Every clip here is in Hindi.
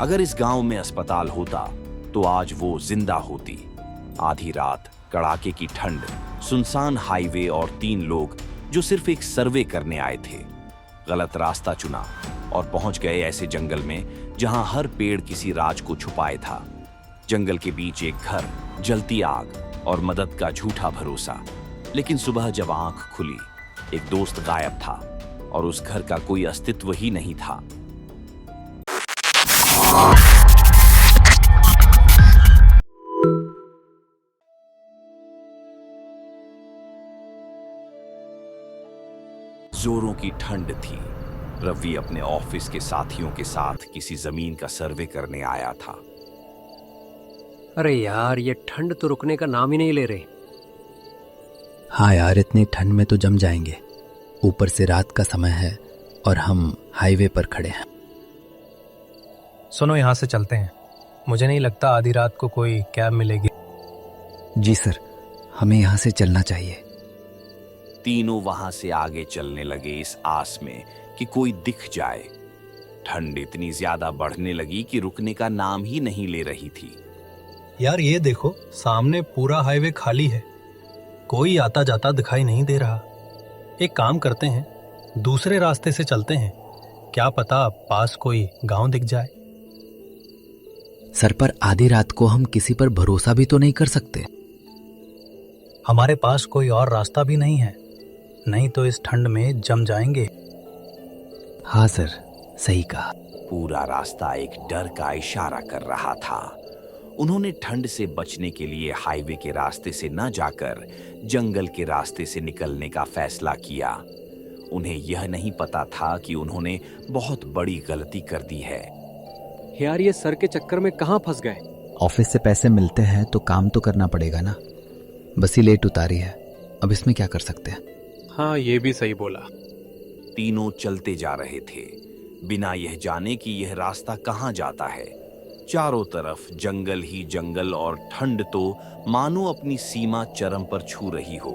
अगर इस गांव में अस्पताल होता तो आज वो जिंदा होती। आधी रात, कड़ाके की ठंड, सुनसान हाईवे और 3 लोग जो सिर्फ एक सर्वे करने आए थे। गलत रास्ता चुना और पहुंच गए ऐसे जंगल में जहां हर पेड़ किसी राज को छुपाए था। जंगल के बीच एक घर, जलती आग और मदद का झूठा भरोसा। लेकिन सुबह जब आंख खुली, एक दोस्त गायब था और उस घर का कोई अस्तित्व ही नहीं था। जोरों की ठंड थी। रवि अपने ऑफिस के साथियों के साथ किसी जमीन का सर्वे करने आया था। अरे यार, ये ठंड तो रुकने का नाम ही नहीं ले रही। हाँ यार, इतनी ठंड में तो जम जाएंगे। ऊपर से रात का समय है और हम हाईवे पर खड़े हैं। सुनो, यहाँ से चलते हैं। मुझे नहीं लगता आधी रात को कोई कैब मिलेगी। जी सर, हमें यहाँ से चलना चाहिए। तीनों वहां से आगे चलने लगे इस आस में कि कोई दिख जाए। ठंड इतनी ज्यादा बढ़ने लगी कि रुकने का नाम ही नहीं ले रही थी। यार ये देखो, सामने पूरा हाईवे खाली है। कोई आता जाता दिखाई नहीं दे रहा। एक काम करते हैं, दूसरे रास्ते से चलते हैं। क्या पता पास कोई गांव दिख जाए। सर, पर आधी रात को हम किसी पर भरोसा भी तो नहीं कर सकते। हमारे पास कोई और रास्ता भी नहीं है, नहीं तो इस ठंड में जम जाएंगे। हाँ सर, सही कहा। पूरा रास्ता एक डर का इशारा कर रहा था। उन्होंने ठंड से बचने के लिए हाईवे के रास्ते से न जाकर जंगल के रास्ते से निकलने का फैसला किया। उन्हें यह नहीं पता था कि उन्होंने बहुत बड़ी गलती कर दी है। यार, ये सर के चक्कर में कहाँ फंस गए। ऑफिस से पैसे मिलते हैं तो काम तो करना पड़ेगा ना। बस ही लेट उतारी है, अब इसमें क्या कर सकते हैं। हाँ, ये भी सही बोला। तीनों चलते जा रहे थे, बिना यह जाने कि यह रास्ता कहाँ जाता है। चारों तरफ जंगल ही जंगल और ठंड तो मानो अपनी सीमा चरम पर छू रही हो।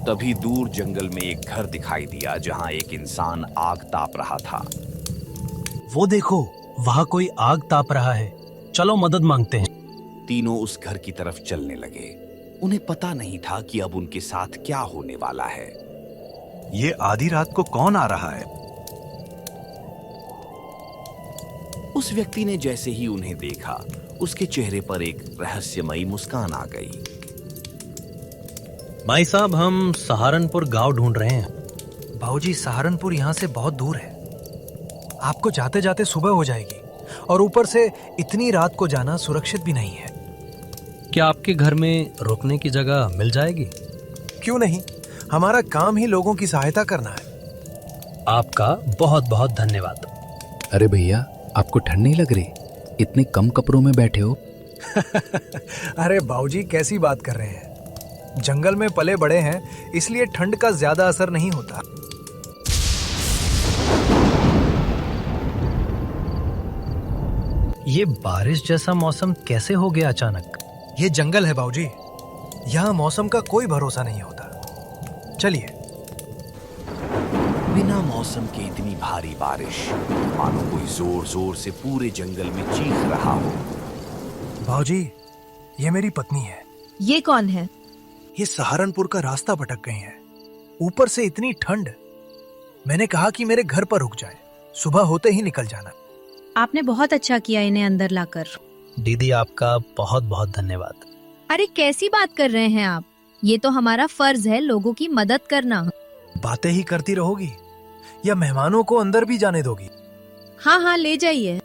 तभी दूर जंगल में एक घर दिखाई दिया जहां एक इंसान आग ताप रहा था। वो देखो, वहां कोई आग ताप रहा है। चलो मदद मांगते हैं। तीनों उस घर की तरफ चलने लगे। उन्हें पता नहीं था कि अब उनके साथ क्या होने वाला है। ये आधी रात को कौन आ रहा है? उस व्यक्ति ने जैसे ही उन्हें देखा, उसके चेहरे पर एक रहस्यमयी मुस्कान आ गई। भाई साहब, हम सहारनपुर गांव ढूंढ रहे हैं। भाऊजी, सहारनपुर यहाँ से बहुत दूर है। आपको जाते जाते सुबह हो जाएगी और ऊपर से इतनी रात को जाना सुरक्षित भी नहीं है। क्या आपके घर में रुकने की जगह मिल जाएगी? क्यों नहीं, हमारा काम ही लोगों की सहायता करना है। आपका बहुत बहुत धन्यवाद। अरे भैया, आपको ठंड नहीं लग रही? इतने कम कपड़ों में बैठे हो। अरे भाऊजी, कैसी बात कर रहे हैं। जंगल में पले बड़े हैं, इसलिए ठंड का ज्यादा असर नहीं होता। ये बारिश जैसा मौसम कैसे हो गया अचानक? ये जंगल है भाऊजी, यहाँ मौसम का कोई भरोसा नहीं होता। चलिए। बिना मौसम के इतनी भारी बारिश, मानो कोई जोर जोर से पूरे जंगल में चीख रहा हो। भाऊजी, ये मेरी पत्नी है। ये कौन है? ये सहारनपुर का रास्ता भटक गई हैं। ऊपर से इतनी ठंड। मैंने कहा कि मेरे घर पर रुक जाए, सुबह होते ही निकल जाना। आपने बहुत अच्छा किया इन्हें अंदर लाकर। दीदी, आपका बहुत बहुत धन्यवाद। अरे कैसी बात कर रहे हैं आप? ये तो हमारा फर्ज है लोगों की मदद करना। बातें ही करती रहोगी या मेहमानों को अंदर भी जाने दोगी? हाँ हाँ, ले जाइए।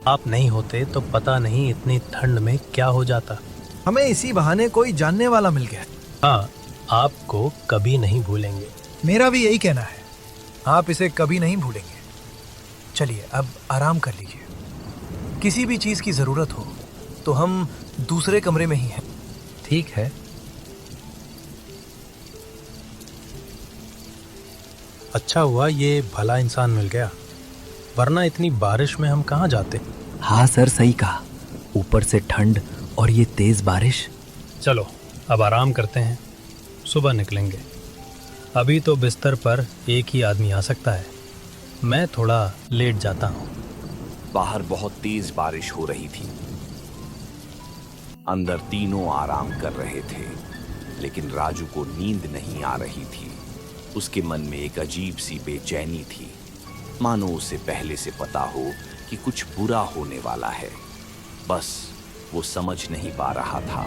आप नहीं होते तो पता नहीं इतनी ठंड में क्या हो जाता। हमें इसी बहाने कोई जानने वाला मिल गया। हाँ, आपको कभी नहीं भूलेंगे। मेरा भी यही कहना है, आप इसे कभी नहीं भूलेंगे। चलिए, अब आराम कर लीजिए। किसी भी चीज की जरूरत हो तो हम दूसरे कमरे में ही हैं। ठीक है। अच्छा हुआ ये भला इंसान मिल गया, वरना इतनी बारिश में हम कहाँ जाते। हाँ सर, सही कहा। ऊपर से ठंड और ये तेज बारिश। चलो अब आराम करते हैं, सुबह निकलेंगे। अभी तो बिस्तर पर एक ही आदमी आ सकता है। मैं थोड़ा लेट जाता हूँ। बाहर बहुत तेज बारिश हो रही थी। अंदर तीनों आराम कर रहे थे, लेकिन राजू को नींद नहीं आ रही थी। उसके मन में एक अजीब सी बेचैनी थी, मानो उसे पहले से पता हो कि कुछ बुरा होने वाला है, बस वो समझ नहीं पा रहा था।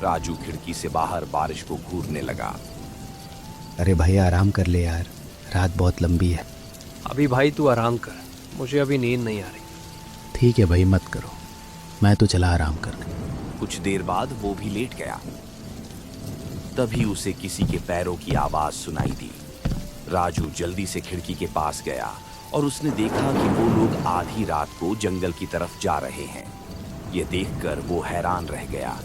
राजू खिड़की से बाहर बारिश को घूरने लगा। अरे भाई आराम कर ले यार, रात बहुत लंबी है। अभी भाई तू आराम कर, मुझे अभी नींद नहीं आ रही। ठीक है भाई, मत करो, मैं तो चला आराम करने। कुछ देर बाद वो भी लेट गया। तभी उसे किसी के पैरों की आवाज सुनाई दी। राजू जल्दी से खिड़की के पास गया और उसने देखा कि वो लोग आधी रात को जंगल की तरफ जा रहे हैं। ये देखकर वो हैरान रह गया।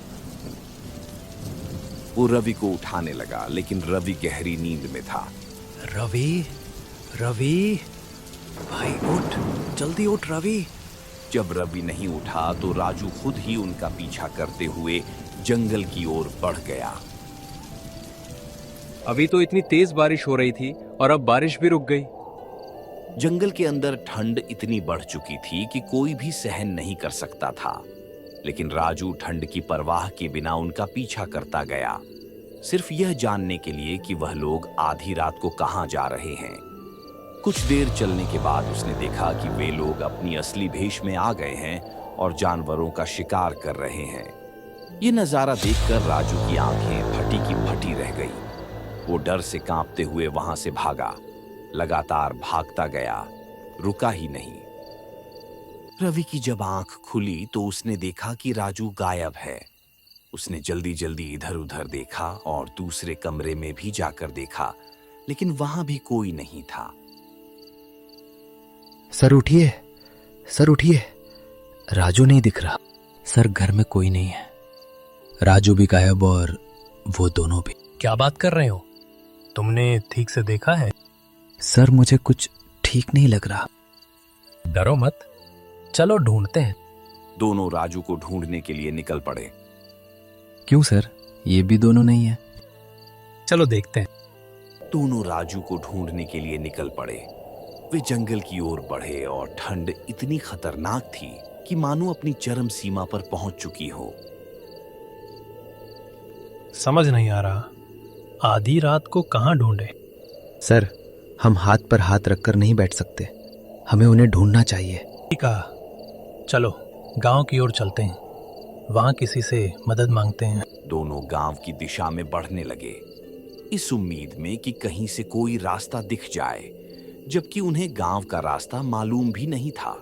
वो रवि को उठाने लगा, लेकिन रवि गहरी नींद में था। रवि, रवि, भाई उठ, जल्दी उठ रवि। जब रवि नहीं उठा तो राजू खुद ही उनका पीछा करते हुए जंगल की ओर बढ़ गया। अभी तो इतनी तेज बारिश हो रही थी और अब बारिश भी रुक गई। जंगल के अंदर ठंड इतनी बढ़ चुकी थी कि कोई भी सहन नहीं कर सकता था, लेकिन राजू ठंड की परवाह के बिना उनका पीछा करता गया, सिर्फ यह जानने के लिए कि वह लोग आधी रात को कहां जा रहे हैं। कुछ देर चलने के बाद उसने देखा कि वे लोग अपनी असली भेष में आ गए हैं और जानवरों का शिकार कर रहे हैं। ये नजारा देखकर राजू की आंखें फटी की फटी रह गई। वो डर से कांपते हुए वहां से भागा, लगातार भागता गया, रुका ही नहीं। रवि की जब आंख खुली तो उसने देखा कि राजू गायब है। उसने जल्दी जल्दी इधर उधर देखा और दूसरे कमरे में भी जाकर देखा, लेकिन वहां भी कोई नहीं था। सर उठिए, सर उठिए, राजू नहीं दिख रहा। सर घर में कोई नहीं है, राजू भी गायब और वो दोनों भी। क्या बात कर रहे हो? तुमने ठीक से देखा है? सर मुझे कुछ ठीक नहीं लग रहा। डरो मत, चलो ढूंढते हैं। दोनों राजू को ढूंढने के लिए निकल पड़े। क्यों सर, ये भी दोनों नहीं है? चलो देखते हैं। दोनों राजू को ढूंढने के लिए निकल पड़े। वे जंगल की ओर बढ़े और ठंड इतनी खतरनाक थी कि मानो अपनी चरम सीमा पर पहुंच चुकी हो। समझ नहीं आ रहा, आधी रात को कहां ढूंढे? सर हम हाथ पर हाथ रखकर नहीं बैठ सकते, हमें उन्हें ढूंढना चाहिए। ठीक है, चलो गांव की ओर चलते हैं, वहां किसी से मदद मांगते हैं। दोनों गांव की दिशा में बढ़ने लगे, इस उम्मीद में कि कहीं से कोई रास्ता दिख जाए, जबकि उन्हें गांव का रास्ता मालूम भी नहीं था।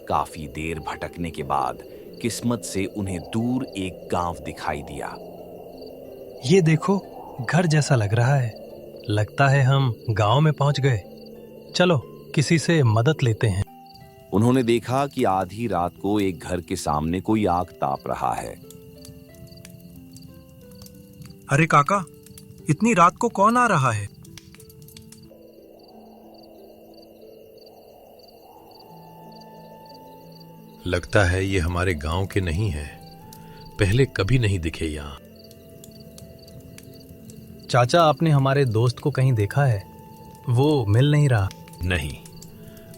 काफी देर भटकने के बाद किस्मत से उन्हें दूर एक गांव दिखाई दिया। ये देखो, घर जैसा लग रहा है। लगता है हम गांव में पहुंच गए। चलो किसी से मदद लेते हैं। उन्होंने देखा कि आधी रात को एक घर के सामने कोई आग ताप रहा है। अरे काका, इतनी रात को कौन आ रहा है? लगता है ये हमारे गांव के नहीं है, पहले कभी नहीं दिखे यहाँ। चाचा, आपने हमारे दोस्त को कहीं देखा है? वो मिल नहीं रहा। नहीं,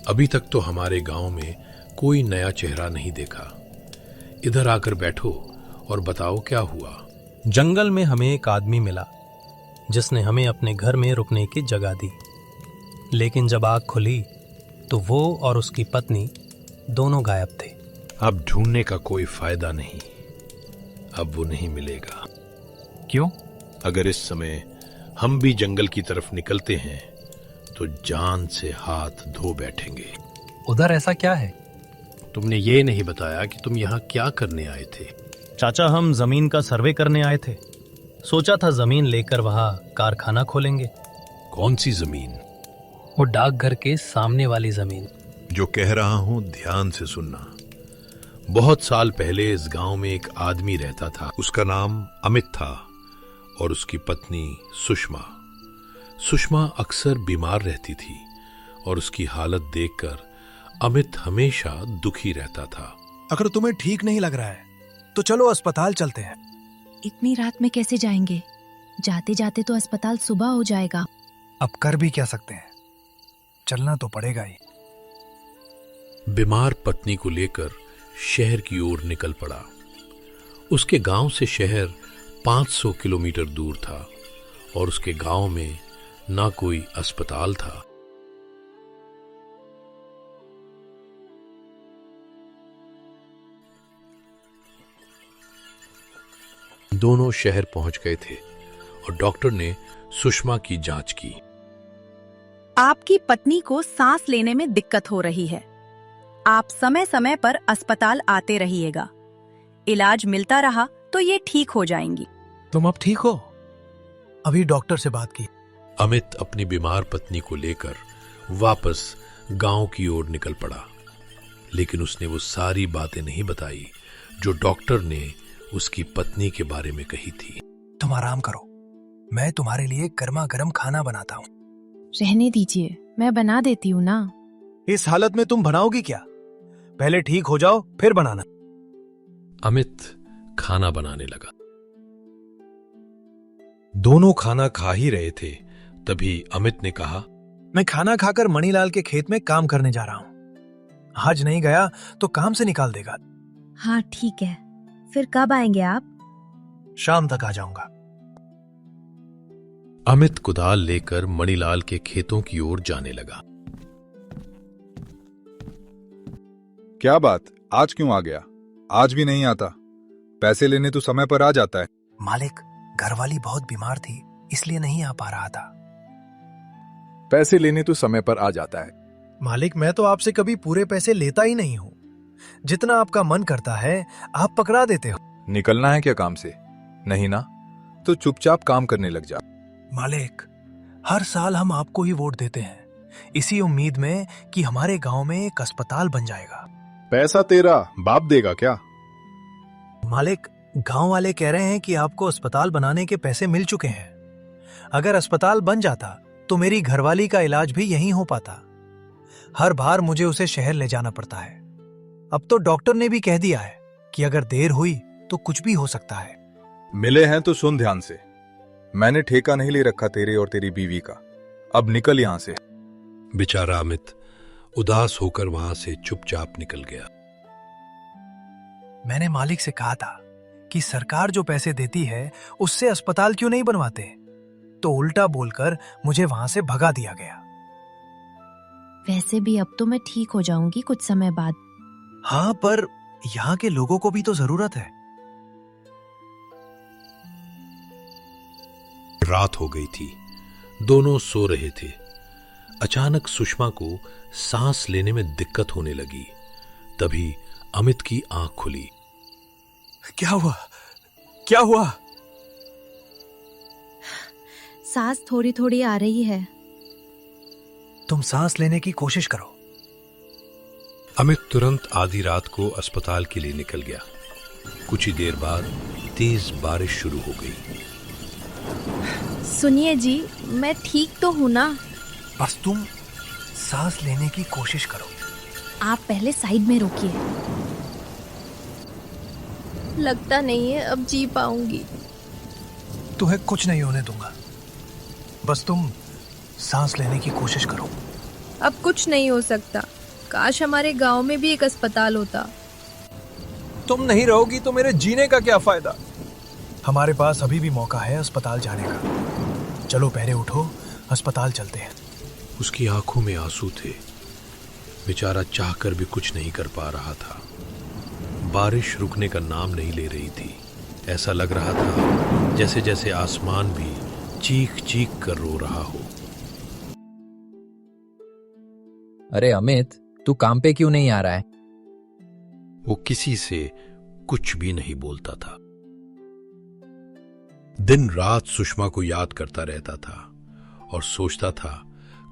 अभी तक तो हमारे गांव में कोई नया चेहरा नहीं देखा। इधर आकर बैठो और बताओ क्या हुआ। जंगल में हमें एक आदमी मिला जिसने हमें अपने घर में रुकने की जगह दी, लेकिन जब आग खुली तो वो और उसकी पत्नी दोनों गायब थे। अब ढूंढने का कोई फायदा नहीं, अब वो नहीं मिलेगा। क्यों? अगर इस समय हम भी जंगल की तरफ निकलते हैं तो जान से हाथ धो बैठेंगे। उधर ऐसा क्या है? तुमने ये नहीं बताया कि तुम यहाँ क्या करने आए थे। चाचा, हम जमीन का सर्वे करने आए थे। सोचा था जमीन लेकर वहां कारखाना खोलेंगे। कौन सी जमीन? वो डाकघर के सामने वाली जमीन। जो कह रहा हूं ध्यान से सुनना। बहुत साल पहले इस गांव में एक आदमी रहता था। उसका नाम अमित था और उसकी पत्नी सुषमा। सुषमा अक्सर बीमार रहती थी और उसकी हालत देखकर अमित हमेशा दुखी रहता था। अगर तुम्हें ठीक नहीं लग रहा है तो चलो अस्पताल चलते हैं। इतनी रात में कैसे जाएंगे? जाते जाते तो अस्पताल सुबह हो जाएगा। अब कर भी क्या सकते हैं, चलना तो पड़ेगा ही। बीमार पत्नी को लेकर शहर की ओर निकल पड़ा। उसके गांव से शहर 500 किलोमीटर दूर था और उसके गांव में ना कोई अस्पताल था। दोनों शहर पहुंच गए थे और डॉक्टर ने सुषमा की जांच की। आपकी पत्नी को सांस लेने में दिक्कत हो रही है। आप समय समय पर अस्पताल आते रहिएगा। इलाज मिलता रहा तो ये ठीक हो जाएंगी। तुम अब ठीक हो? अभी डॉक्टर से बात की। अमित अपनी बीमार पत्नी को लेकर वापस गांव की ओर निकल पड़ा, लेकिन उसने वो सारी बातें नहीं बताई जो डॉक्टर ने उसकी पत्नी के बारे में कही थी। तुम आराम करो, मैं तुम्हारे लिए गर्मा गर्म खाना बनाता हूँ। रहने दीजिए, मैं बना देती हूँ ना। इस हालत में तुम बनाओगी क्या? पहले ठीक हो जाओ फिर बनाना। अमित खाना बनाने लगा। दोनों खाना खा ही रहे थे, तभी अमित ने कहा, मैं खाना खाकर मणिलाल के खेत में काम करने जा रहा हूँ। आज नहीं गया तो काम से निकाल देगा। हाँ ठीक है, फिर कब आएंगे आप? शाम तक आ जाऊंगा। अमित कुदाल लेकर मणिलाल के खेतों की ओर जाने लगा। क्या बात, आज क्यों आ गया? आज भी नहीं आता। पैसे लेने तो समय पर आ जाता है। मालिक, घरवाली बहुत बीमार थी इसलिए नहीं आ पा रहा था। पैसे लेने तो समय पर आ जाता है। मालिक, मैं तो आपसे कभी पूरे पैसे लेता ही नहीं हूँ। जितना आपका मन करता है आप पकड़ा देते हो। निकलना है क्या काम से? नहीं ना, तो चुपचाप काम करने लग जा। मालिक, हर साल हम आपको ही वोट देते हैं, इसी उम्मीद में कि हमारे गांव में एक अस्पताल बन जाएगा। पैसा तेरा बाप देगा क्या? मालिक, गांव वाले कह रहे हैं कि आपको अस्पताल बनाने के पैसे मिल चुके हैं। अगर अस्पताल बन जाता तो मेरी घरवाली का इलाज भी यहीं हो पाता। हर बार मुझे उसे शहर ले जाना पड़ता है। अब तो डॉक्टर ने भी कह दिया है कि अगर देर हुई तो कुछ भी हो सकता है। मिले हैं तो सुन ध्यान से। मैंने ठेका नहीं ले रखा तेरे और तेरी बीवी का। अब निकल यहां से। बेचारा अमित उदास होकर वहां से चुपचाप निकल गया। मैंने मालिक से कहा था कि सरकार जो पैसे देती है उससे अस्पताल क्यों नहीं बनवाते, तो उल्टा बोलकर मुझे वहां से भगा दिया गया। वैसे भी अब तो मैं ठीक हो जाऊंगी कुछ समय बाद। हाँ, पर यहाँ के लोगों को भी तो जरूरत है। रात हो गई थी, दोनों सो रहे थे। अचानक सुषमा को सांस लेने में दिक्कत होने लगी। तभी अमित की आंख खुली। क्या हुआ? क्या हुआ? सांस थोड़ी थोड़ी आ रही है। तुम सांस लेने की कोशिश करो। अमित तुरंत आधी रात को अस्पताल के लिए निकल गया। कुछ ही देर बाद तेज बारिश शुरू हो गई। सुनिए जी, मैं ठीक तो हूँ ना? बस तुम सांस लेने की कोशिश करो। आप पहले साइड में रोकिए। लगता नहीं है अब जी पाऊंगी। तुम्हें कुछ नहीं होने दूंगा, बस तुम सांस लेने की कोशिश करो। अब कुछ नहीं हो सकता। काश हमारे गांव में भी एक अस्पताल होता। तुम नहीं रहोगी तो मेरे जीने का क्या फायदा? हमारे पास अभी भी मौका है अस्पताल जाने का। चलो पहले उठो, अस्पताल चलते हैं। उसकी आंखों में आंसू थे। बेचारा चाहकर भी कुछ नहीं कर पा रहा था। बारिश रुकने का नाम नहीं ले रही थी। ऐसा लग रहा था जैसे जैसे आसमान भी चीख चीख कर रो रहा हो। अरे अमित, तू काम पे क्यों नहीं आ रहा है? वो किसी से कुछ भी नहीं बोलता था। दिन रात सुषमा को याद करता रहता था और सोचता था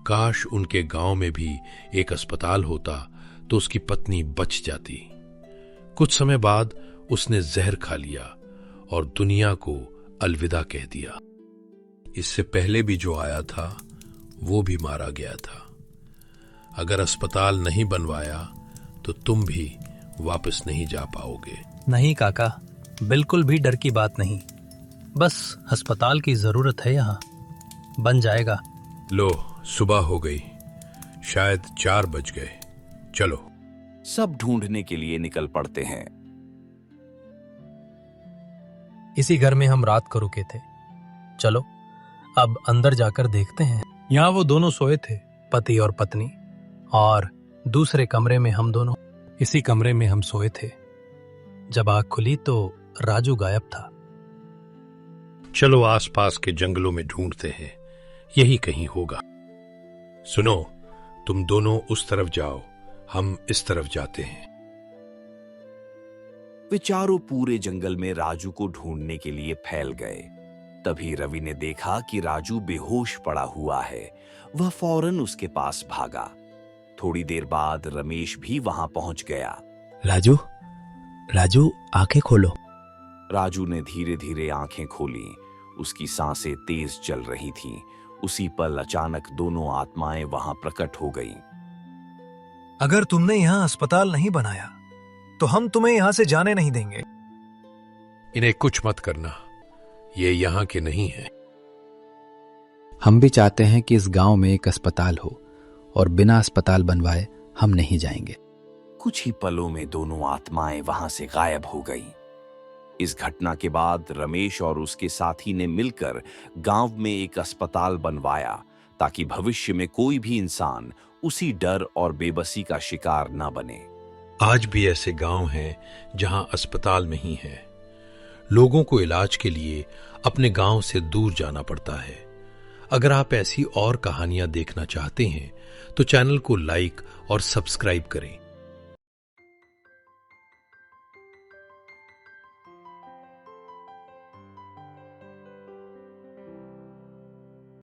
काश उनके गांव में भी एक अस्पताल होता तो उसकी पत्नी बच जाती। कुछ समय बाद उसने जहर खा लिया और दुनिया को अलविदा कह दिया। इससे पहले भी जो आया था वो भी मारा गया था। अगर अस्पताल नहीं बनवाया तो तुम भी वापस नहीं जा पाओगे। नहीं काका, बिल्कुल भी डर की बात नहीं। बस अस्पताल की जरूरत है, यहाँ बन जाएगा। लो, सुबह हो गई, शायद 4 बज गए। चलो। सब ढूंढने के लिए निकल पड़ते हैं। इसी घर में हम रात को रुके थे। चलो अब अंदर जाकर देखते हैं। यहाँ वो दोनों सोए थे, पति और पत्नी, और दूसरे कमरे में हम दोनों। इसी कमरे में हम सोए थे। जब आँख खुली तो राजू गायब था। चलो आसपास के जंगलों में ढूंढते हैं, यही कहीं होगा। सुनो, तुम दोनों उस तरफ जाओ, हम इस तरफ जाते हैं। वे चारों पूरे जंगल में राजू को ढूंढने के लिए फैल गए। तभी रवि ने देखा कि राजू बेहोश पड़ा हुआ है। वह फौरन उसके पास भागा। थोड़ी देर बाद रमेश भी वहां पहुंच गया। राजू, राजू, आंखें खोलो। राजू ने धीरे धीरे आंखें खोली। उसकी सांसें तेज चल रही थीं। उसी पल अचानक दोनों आत्माएं वहां प्रकट हो गईं। अगर तुमने यहाँ अस्पताल नहीं बनाया तो हम तुम्हें यहाँ से जाने नहीं देंगे। इन्हें कुछ मत करना, ये यहाँ के नहीं हैं। हम भी चाहते हैं कि इस गांव में एक अस्पताल हो और बिना अस्पताल बनवाए हम नहीं जाएंगे। कुछ ही पलों में दोनों आत्माएं वहां से गायब हो गईं। इस घटना के बाद रमेश और उसके साथी ने मिलकर गांव में एक अस्पताल बनवाया ताकि भविष्य में कोई भी इंसान उसी डर और बेबसी का शिकार न बने। आज भी ऐसे गांव हैं जहां अस्पताल नहीं है। लोगों को इलाज के लिए अपने गांव से दूर जाना पड़ता है। अगर आप ऐसी और कहानियां देखना चाहते हैं तो चैनल को लाइक और सब्सक्राइब करें।